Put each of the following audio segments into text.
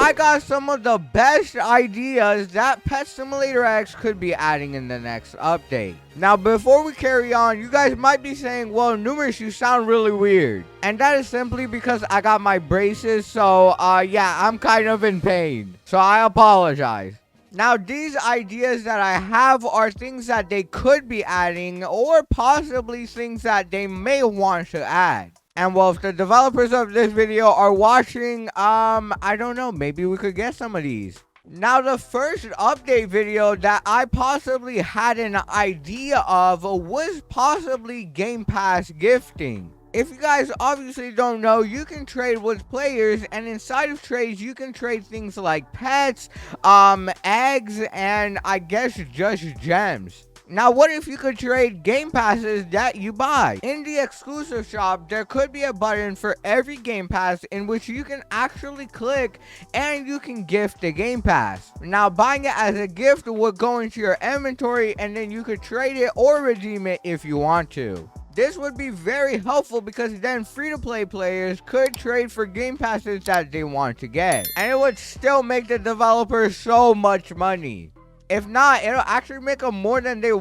I got some of the best ideas that Pet Simulator X could be adding in the next update. Now, before we carry on, you guys might be saying, well, Numerous, you sound really weird. And that is simply because I got my braces, so, yeah, I'm kind of in pain. So I apologize. Now, these ideas that I have are things that they could be adding, or possibly things that they may want to add. And well, if the developers of this video are watching, I don't know, maybe we could get some of these. Now, the first update video that I possibly had an idea of was possibly Game Pass gifting. If you guys obviously don't know, you can trade with players, and inside of trades, you can trade things like pets, eggs, and I guess just gems. Now, what if you could trade game passes that you buy? In the exclusive shop, there could be a button for every game pass in which you can actually click and you can gift the game pass. Now, buying it as a gift would go into your inventory, and then you could trade it or redeem it if you want to. This would be very helpful because then free-to-play players could trade for game passes that they want to get. And it would still make the developers so much money. If not, it'll actually make them more than they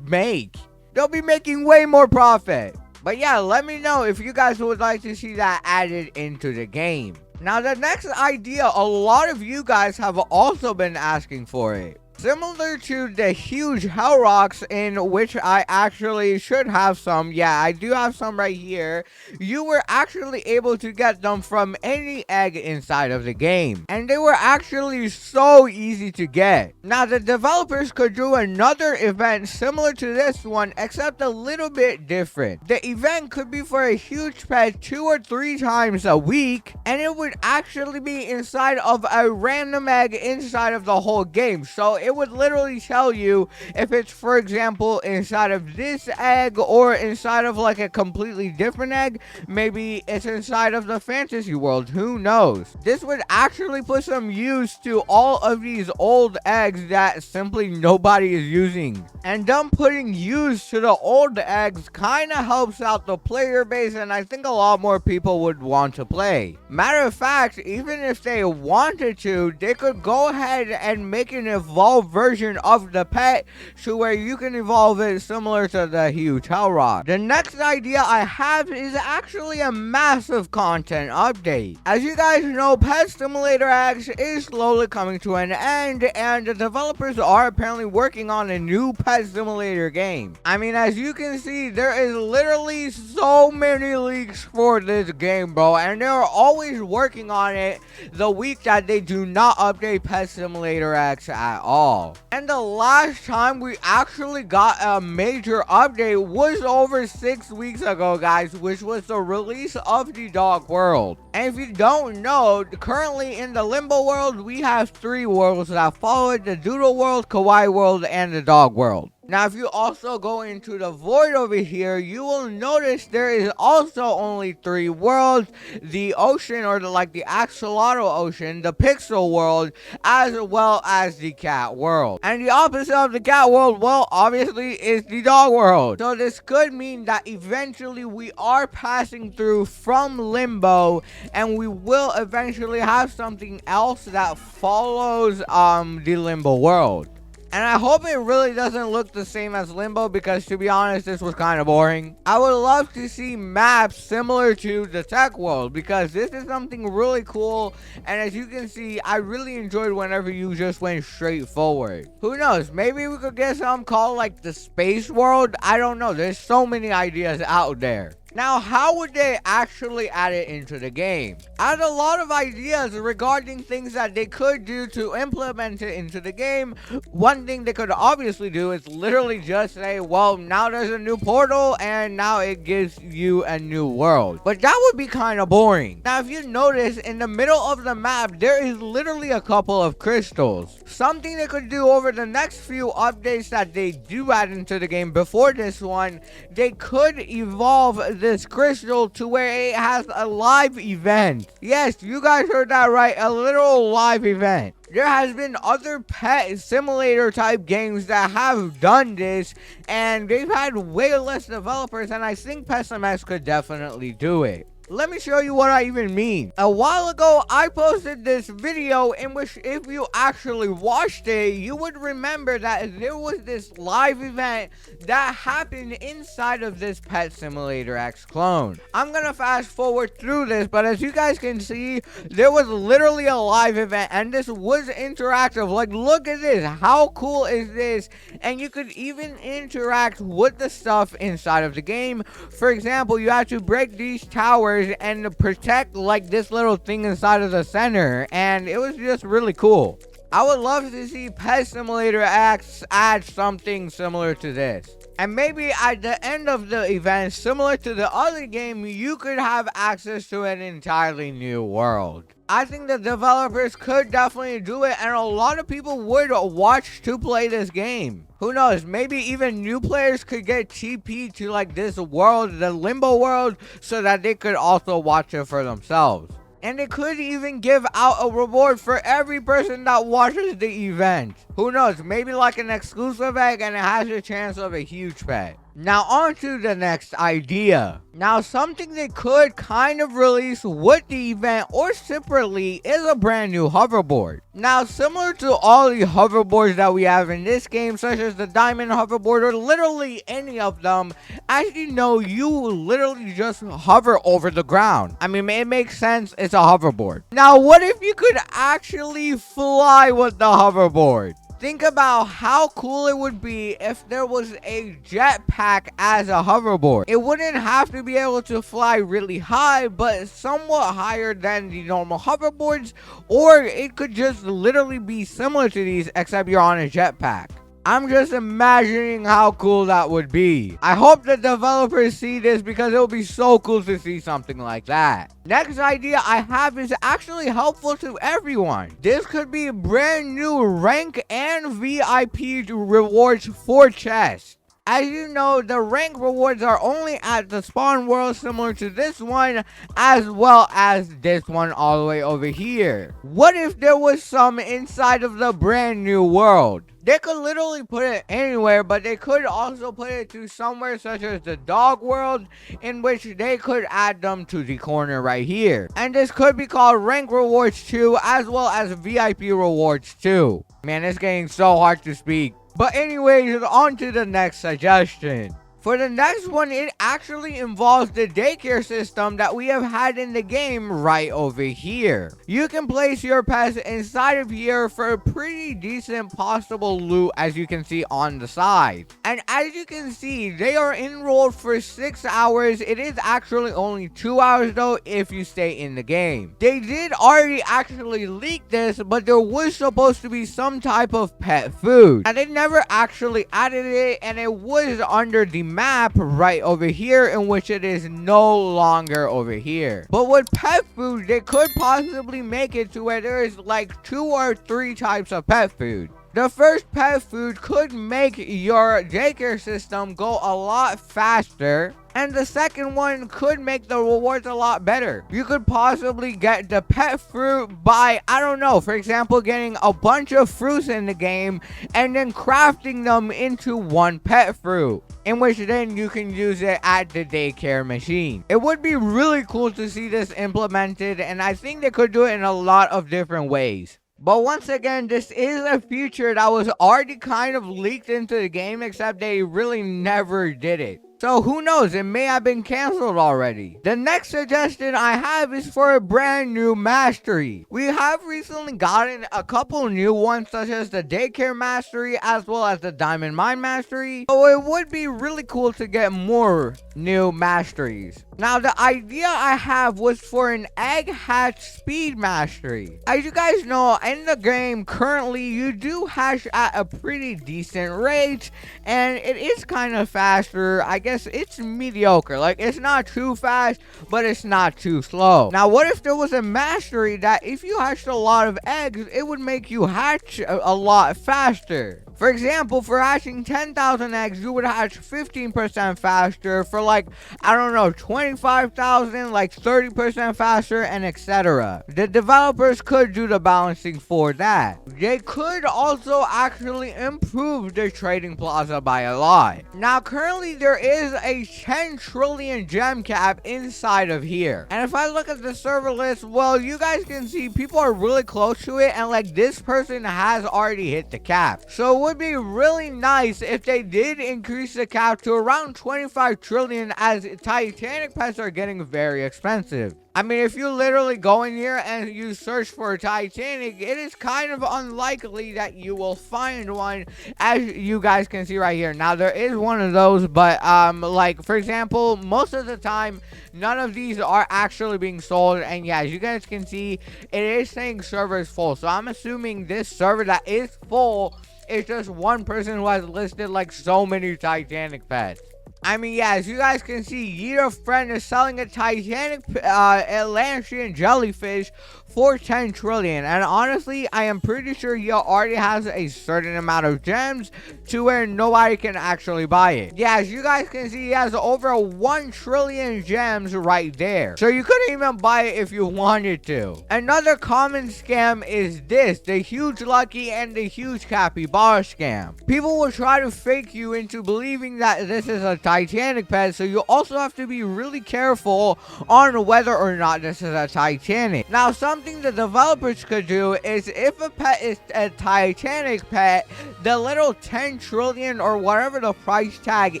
make. They'll be making way more profit. But yeah, let me know if you guys would like to see that added into the game. Now, the next idea, a lot of you guys have also been asking for it. Similar to the huge ROBLOX, in which I actually should have some. Yeah, I do have some right here. You were actually able to get them from any egg inside of the game. And they were actually so easy to get. Now, the developers could do another event similar to this one, except a little bit different. The event could be for a huge pet 2 or 3 times a week. And it would actually be inside of a random egg inside of the whole game. So it would literally tell you if it's, for example, inside of this egg or inside of like a completely different egg. Maybe it's inside of the fantasy world, who knows. This would actually put some use to all of these old eggs that simply nobody is using. And them putting use to the old eggs kind of helps out the player base, and I think a lot more people would want to play. Matter of fact, even if they wanted to, they could go ahead and make an evolved version of the pet to where you can evolve it similar to the huge ROBLOX. The next idea I have is actually a massive content update. As you guys know, Pet Simulator X is slowly coming to an end, and the developers are apparently working on a new Pet Simulator game. I mean, as you can see, there is literally so many leaks for this game, bro, and they're always working on it the week that they do not update Pet Simulator X at all. And the last time we actually got a major update was over 6 weeks ago, guys, which was the release of the dog world. And if you don't know, currently in the limbo world, we have 3 worlds that follow it: the doodle world, kawaii world, and the dog world. Now, if you also go into the void over here, you will notice there is also only 3 worlds: the ocean, or the axolotl ocean, the pixel world, as well as the cat world. And the opposite of the cat world, well, obviously, is the dog world. So this could mean that eventually we are passing through from limbo, and we will eventually have something else that follows the limbo world. And I hope it really doesn't look the same as Limbo, because to be honest, this was kind of boring. I would love to see maps similar to the tech world, because this is something really cool. And as you can see, I really enjoyed whenever you just went straight forward. Who knows? Maybe we could get something called like the space world. I don't know. There's so many ideas out there. Now, how would they actually add it into the game? I had a lot of ideas regarding things that they could do to implement it into the game. One thing they could obviously do is literally just say, well, now there's a new portal and now it gives you a new world. But that would be kind of boring. Now, if you notice, in the middle of the map, there is literally a couple of crystals. Something they could do over the next few updates that they do add into the game before this one, they could evolve this crystal to where it has a live event. Yes, you guys heard that right, a literal live event. There has been other pet simulator type games that have done this, and they've had way less developers, and I think Pet Sim X could definitely do it. Let me show you what I even mean. A while ago, I posted this video in which if you actually watched it, you would remember that there was this live event that happened inside of this Pet Simulator X clone. I'm gonna fast forward through this, but as you guys can see, there was literally a live event and this was interactive. Like, look at this. How cool is this? And you could even interact with the stuff inside of the game. For example, you have to break these towers and protect like this little thing inside of the center, and it was just really cool. I would love to see Pet Simulator X add something similar to this. And maybe at the end of the event, similar to the other game, you could have access to an entirely new world. I think the developers could definitely do it, and a lot of people would watch to play this game. Who knows, maybe even new players could get TP to like this world, the Limbo world, so that they could also watch it for themselves. And it could even give out a reward for every person that watches the event. Who knows, maybe like an exclusive egg and it has a chance of a huge pet. Now on to the next idea. Now something they could kind of release with the event or separately is a brand new hoverboard. Now similar to all the hoverboards that we have in this game, such as the diamond hoverboard or literally any of them, as you know, you literally just hover over the ground. I mean, it makes sense, it's a hoverboard. Now what if you could actually fly with the hoverboard? Think about how cool it would be if there was a jetpack as a hoverboard. It wouldn't have to be able to fly really high, but somewhat higher than the normal hoverboards, or it could just literally be similar to these except you're on a jetpack. I'm just imagining how cool that would be. I hope the developers see this because it would be so cool to see something like that. Next idea I have is actually helpful to everyone. This could be brand new rank and VIP rewards for chests. As you know, the rank rewards are only at the spawn world similar to this one, as well as this one all the way over here. What if there was some inside of the brand new world? They could literally put it anywhere, but they could also put it to somewhere such as the dog world, in which they could add them to the corner right here. And this could be called rank rewards too, as well as VIP rewards too. Man, it's getting so hard to speak. But anyways, on to the next suggestion. For the next one, it actually involves the daycare system that we have had in the game right over here. You can place your pets inside of here for a pretty decent possible loot, as you can see on the side. And as you can see, they are enrolled for 6 hours. It is actually only 2 hours though if you stay in the game. They did already actually leak this, but there was supposed to be some type of pet food. And they never actually added it, and it was under the map right over here, in which it is no longer over here. But with pet food, they could possibly make it to where there is like 2 or 3 types of pet food. The first pet food could make your daycare system go a lot faster, and the second one could make the rewards a lot better. You could possibly get the pet fruit by, I don't know, for example, getting a bunch of fruits in the game and then crafting them into one pet fruit, in which then you can use it at the daycare machine. It would be really cool to see this implemented, and I think they could do it in a lot of different ways. But once again, this is a feature that was already kind of leaked into the game, except they really never did it. So who knows, it may have been canceled already. The next suggestion I have is for a brand new mastery. We have recently gotten a couple new ones, such as the daycare mastery as well as the diamond mine mastery. So it would be really cool to get more new masteries. Now the idea I have was for an egg hatch speed mastery. As you guys know, in the game currently you do hatch at a pretty decent rate, and it is kind of faster. I guess it's mediocre. Like, it's not too fast, but it's not too slow. Now what if there was a mastery that if you hatched a lot of eggs, it would make you hatch a lot faster? For For example, for hatching 10,000 eggs, you would hatch 15% faster. For like, I don't know, 25,000, like 30% faster, and etc. The developers could do the balancing for that. They could also actually improve the trading plaza by a lot. Now, currently there is a 10 trillion gem cap inside of here. And if I look at the server list, well, you guys can see people are really close to it, and like this person has already hit the cap. So it would be really nice if they did increase the cap to around 25 trillion, as Titanic pets are getting very expensive. I mean, if you literally go in here and you search for Titanic, it is kind of unlikely that you will find one, as you guys can see right here. Now, there is one of those, but like, for example, most of the time, none of these are actually being sold. And yeah, as you guys can see, it is saying server is full. So I'm assuming this server that is full is just one person who has listed like so many Titanic pets. I mean, yeah, as you guys can see, Year Friend is selling a Titanic Atlantean jellyfish for 10 trillion. And honestly, I am pretty sure he already has a certain amount of gems to where nobody can actually buy it. Yeah, as you guys can see, he has over 1 trillion gems right there. So you couldn't even buy it if you wanted to. Another common scam is this, the huge lucky and the huge capybara scam. People will try to fake you into believing that this is a Titanic pet, so you also have to be really careful on whether or not this is a Titanic. Now, something the developers could do is, if a pet is a Titanic pet, the little 10 trillion or whatever the price tag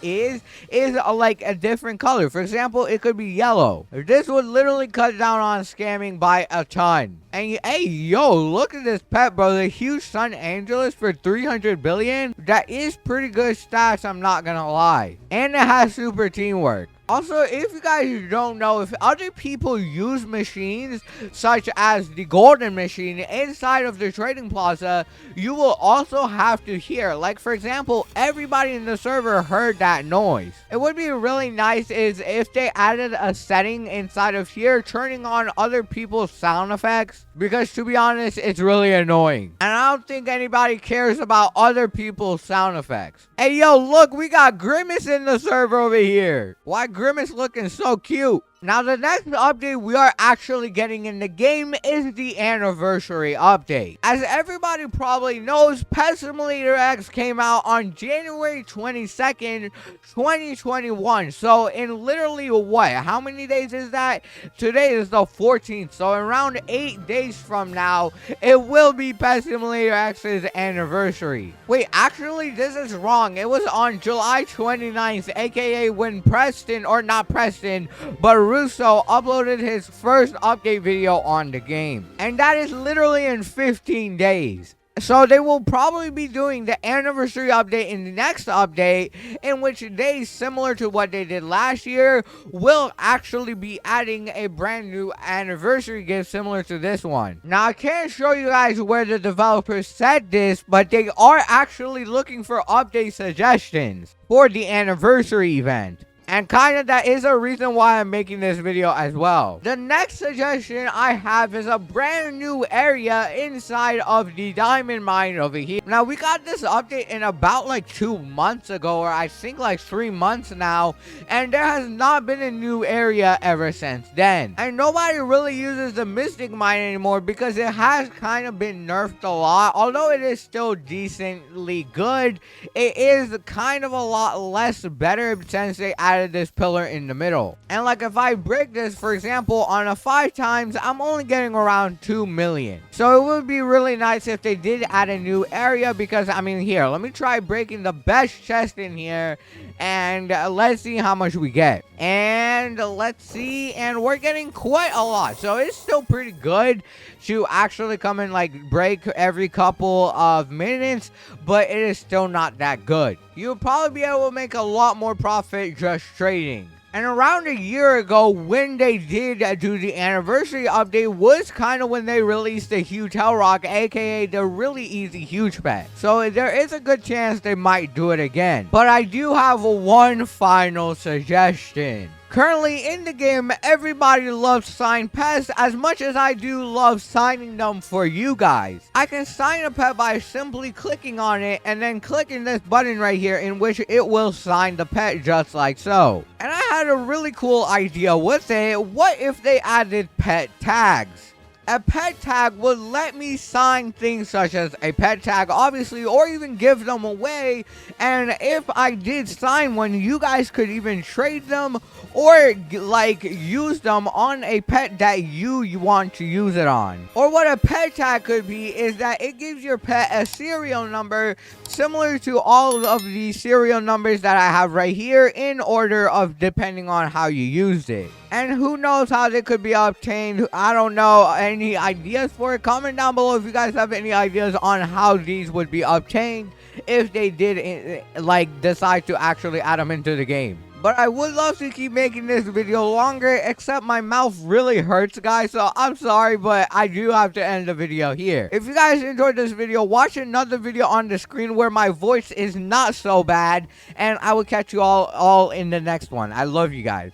is like a different color. For example, it could be yellow. This would literally cut down on scamming by a ton. And hey, yo, look at this pet, bro. The huge Sun Angeles for 300 billion. That is pretty good stats, I'm not gonna lie. And it has super teamwork. Also, if you guys don't know, if other people use machines such as the golden machine inside of the trading plaza, you will also have to hear. Like, for example, everybody in the server heard that noise. It would be really nice is if they added a setting inside of here turning on other people's sound effects, because to be honest, it's really annoying. And I don't think anybody cares about other people's sound effects. Hey, yo, look, we got Grimace in the server over here. Why Grimace looking so cute? Now, the next update we are actually getting in the game is the anniversary update. As everybody probably knows, Pet Simulator X came out on January 22nd, 2021. So, in literally what? How many days is that? Today is the 14th. So, around 8 days from now, it will be Pet Simulator X's anniversary. Wait, actually, this is wrong. It was on July 29th, aka when Preston, or not Preston, but Russo uploaded his first update video on the game. And that is literally in 15 days. So they will probably be doing the anniversary update in the next update, in which they, similar to what they did last year, will actually be adding a brand new anniversary gift similar to this one. Now, I can't show you guys where the developers said this, but they are actually looking for update suggestions for the anniversary event. And kind of that is a reason why I'm making this video as well. The next suggestion I have is a brand new area inside of the diamond mine over here. Now, we got this update in about like 2 months ago, or I think like 3 months now. And there has not been a new area ever since then. And nobody really uses the mystic mine anymore because it has kind of been nerfed a lot. Although it is still decently good, it is kind of a lot less better since they added this pillar in the middle. And like if I break this, for example, on a 5 times, I'm only getting around 2 million. So it would be really nice if they did add a new area, because I mean, here, let me try breaking the best chest in here, and let's see how much we get. And let's see, and we're getting quite a lot. So it's still pretty good to actually come and like break every couple of minutes, but it is still not that good. You'll probably be able to make a lot more profit just trading. And around a year ago, when they did do the anniversary update, was kind of when they released the huge Hell Rock, aka the really easy huge pet. So there is a good chance they might do it again. But I do have one final suggestion. Currently in the game, everybody loves signed pets as much as I do love signing them for you guys. I can sign a pet by simply clicking on it and then clicking this button right here, in which it will sign the pet just like so. And I had a really cool idea with it. What if they added pet tags? A pet tag would let me sign things such as a pet tag, obviously, or even give them away. And if I did sign one, you guys could even trade them or like use them on a pet that you want to use it on. Or what a pet tag could be is that it gives your pet a serial number similar to all of the serial numbers that I have right here in order of depending on how you used it. And who knows how they could be obtained. I don't know. Any ideas for it? Comment down below if you guys have any ideas on how these would be obtained if they did like decide to actually add them into the game. But I would love to keep making this video longer, except my mouth really hurts, guys, so I'm sorry, but I do have to end the video here. If you guys enjoyed this video, watch another video on the screen where my voice is not so bad, and I will catch you all in the next one. I love you guys.